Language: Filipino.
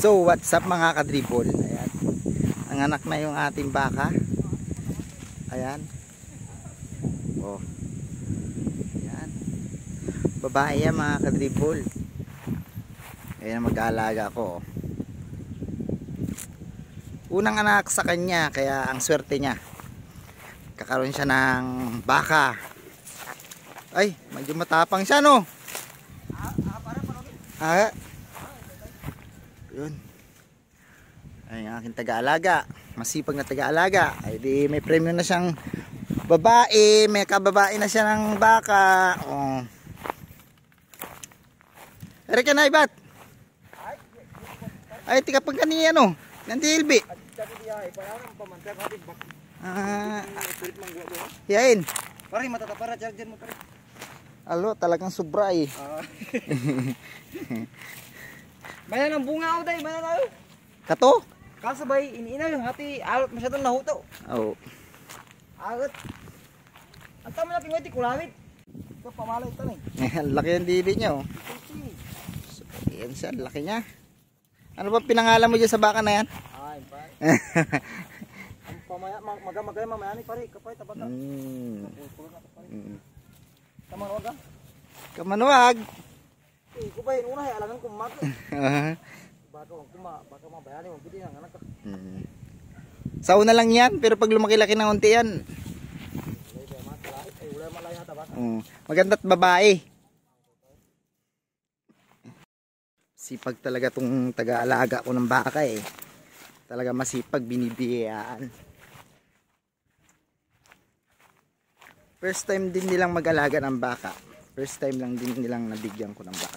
So what's up mga kadripol? Ayan. Nanganak na yung ating baka. Ayan. Oh. Ayan. Babae yan mga kadripol. Ayan mag-aalaga ko. Unang anak sa kanya, kaya ang swerte niya. Kakaroon siya ng baka. Ay, medyo matapang siya no. Yun. Ay, ang aking taga-alaga. Masipag na taga-alaga. Ay di may premyo na siyang babae. May kababae na siya ng baka. Oh. Erika na ibat. Ay, tika pang kanina no. Nanti ilbi. Yain. Pare, matatapara charger mo pare. Alo, talagang sobra eh. Bayan ang bunga ako day, bayan tayo. Kato? Kasabay, iniina yung hati, alot masyadong nahuto. Oo. Agot. Ang tama na pingoy, kulamit. Ito, pamalay ito eh. Laki ang dili niya oh. So, yan siya, laki niya. Ano ba pinangalan mo dyan sa baka na yan? Ay, pare. Ang pamaya, magamagay mamaya ni pare, kapay, tabaka. Kamanuwag ah. Kamanuwag. Eh, kupayin una, alangan kumak. Baka mabayani mo, pwede ng anak ka. Sa una lang yan, pero pag lumaki-laki ng unti yan. Maganda't babae. Sipag talaga tong taga-alaga ko ng baka eh. Talaga masipag, binibiyayaan. First time din nilang mag-alaga ng baka. First time lang din nilang nabigyan ko ng baka.